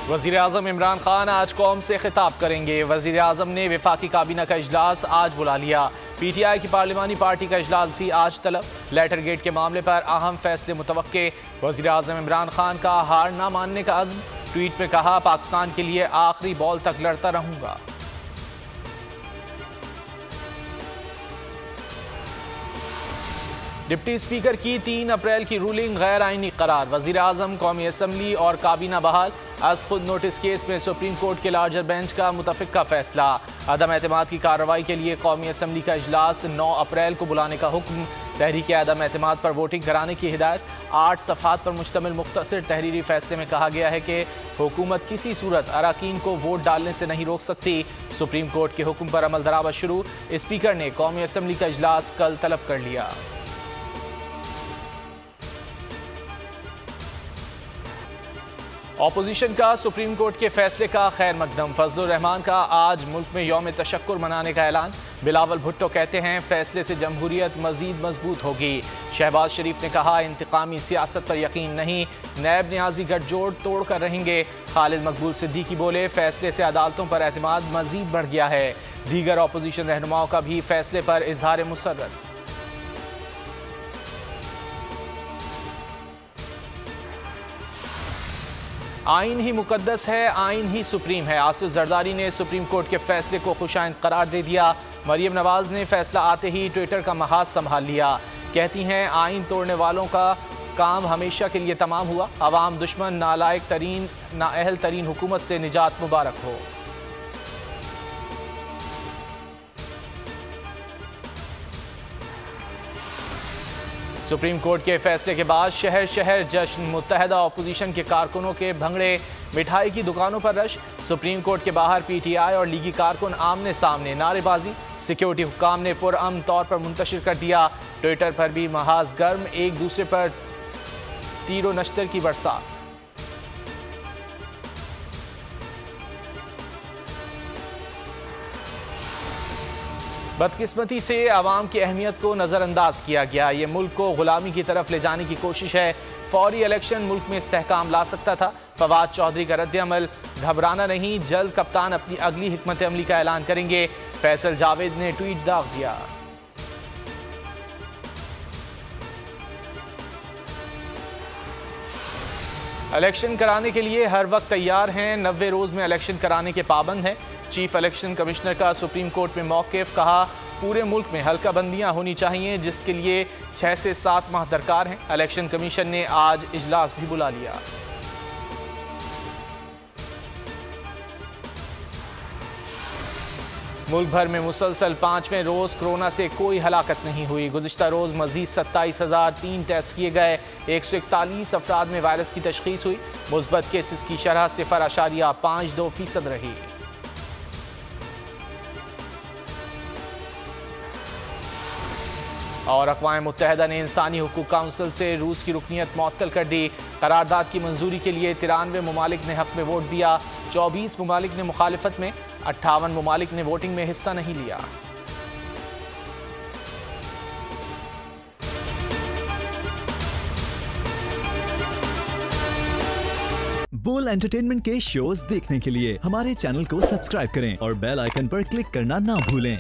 वज़ीर आज़म इमरान खान आज कौम से खिताब करेंगे। वज़ीर आज़म ने वफाकी काबीना का इजलास आज बुला लिया। PTI की पार्लिमानी पार्टी का इजलास भी आज तलब। लेटर गेट के मामले पर अहम फैसले मुतवक्के। वज़ीर आज़म इमरान खान का हार न मानने का अज़्म। ट्वीट में कहा, पाकिस्तान के लिए आखिरी बॉल तक लड़ता रहूंगा। डिप्टी स्पीकर की 3 अप्रैल की रूलिंग गैर आईनी करार। वज़ीर आज़म, कौमी असम्बली और काबीना बहाल। आज खुद नोटिस केस में सुप्रीम कोर्ट के लार्जर बेंच का मुतफ़िक़ा फैसला। अदम एतमाद की कार्रवाई के लिए कौमी असम्बली का इजलास 9 अप्रैल को बुलाने का हुक्म। तहरीक अदम एतमाद पर वोटिंग कराने की हिदायत। 8 सफ़हात पर मुश्तमिल मुख्तसर तहरीरी फैसले में कहा गया है कि हुकूमत किसी सूरत अरकान को वोट डालने से नहीं रोक सकती। सुप्रीम कोर्ट के हुक्म पर अमल दरामद शुरू। स्पीकर ने कौमी असम्बली का इजलास कल तलब कर लिया। ऑपोजिशन का सुप्रीम कोर्ट के फैसले का खैर मकदम। फजलुर रहमान का आज मुल्क में यौम तशक्कुर मनाने का ऐलान। बिलावल भुट्टो कहते हैं, फैसले से जमहूरियत मजीद मजबूत होगी। शहबाज शरीफ ने कहा, इंतकामी सियासत पर यकीन नहीं, नैब न्याजी गठजोड़ तोड़ कर रहेंगे। खालिद मकबूल सिद्दीकी बोले, फैसले से अदालतों पर एतमाद मजीद बढ़ गया है। दीगर ऑपोजिशन रहनुमाओं का भी फैसले पर इजहार मुसर्रत। आइन ही मुकद्दस है, आइन ही सुप्रीम है। आसिफ जरदारी ने सुप्रीम कोर्ट के फैसले को खुशाइंद करार दे दिया। मरियम नवाज ने फैसला आते ही ट्विटर का महाज संभाल लिया। कहती हैं, आइन तोड़ने वालों का काम हमेशा के लिए तमाम हुआ। अवाम दुश्मन, नालायक तरीन, नाअहल तरीन हुकूमत से निजात मुबारक हो। सुप्रीम कोर्ट के फैसले के बाद शहर शहर जश्न। मुत्तहदा अपोजिशन के कारकुनों के भंगड़े, मिठाई की दुकानों पर रश। सुप्रीम कोर्ट के बाहर PTI और लीगी कारकुन आमने सामने, नारेबाजी। सिक्योरिटी हुक्काम ने पुरअमन तौर पर मुंतशिर कर दिया। ट्विटर पर भी महाज गर्म, एक दूसरे पर तीरो नश्तर की बरसात। बदकिस्मती से आवाम की अहमियत को नज़रअंदाज किया गया। ये मुल्क को गुलामी की तरफ ले जाने की कोशिश है। फौरी इलेक्शन मुल्क में इस्तेहकाम ला सकता था। फवाद चौधरी का रद्द-ए-अमल, घबराना नहीं, जल्द कप्तान अपनी अगली हिकमत अमली का ऐलान करेंगे। फैसल जावेद ने ट्वीट दाग दिया। इलेक्शन कराने के लिए हर वक्त तैयार हैं। 90 रोज़ में इलेक्शन कराने के पाबंद हैं। चीफ इलेक्शन कमिश्नर का सुप्रीम कोर्ट में मौक़िफ़। कहा, पूरे मुल्क में हल्का बंदियाँ होनी चाहिए, जिसके लिए 6 से 7 माह दरकार हैं। इलेक्शन कमीशन ने आज इजलास भी बुला लिया। मुल्क भर में मुसलसल 5वें रोज़ कोरोना से कोई हलाकत नहीं हुई। गुज़िश्ता रोज़ मजीद 27,003 टेस्ट किए गए। 141 अफराद में वायरस की तशख़ीस हुई। मुस्बत केसेस की शरह 0.52% रही। और अक़वाम मुत्तहिदा ने इंसानी हुकूक काउंसिल से रूस की रुकनियत मुअत्तल कर दी। करारदाद की मंजूरी के लिए 93 ममालिक ने हक़ में वोट दिया। 24 ममालिक ने मुखालिफत में, 58 ममालिक ने वोटिंग में हिस्सा नहीं लिया। बोल एंटरटेनमेंट के शोज देखने के लिए हमारे चैनल को सब्सक्राइब करें और बेल आइकन पर क्लिक करना ना भूलें।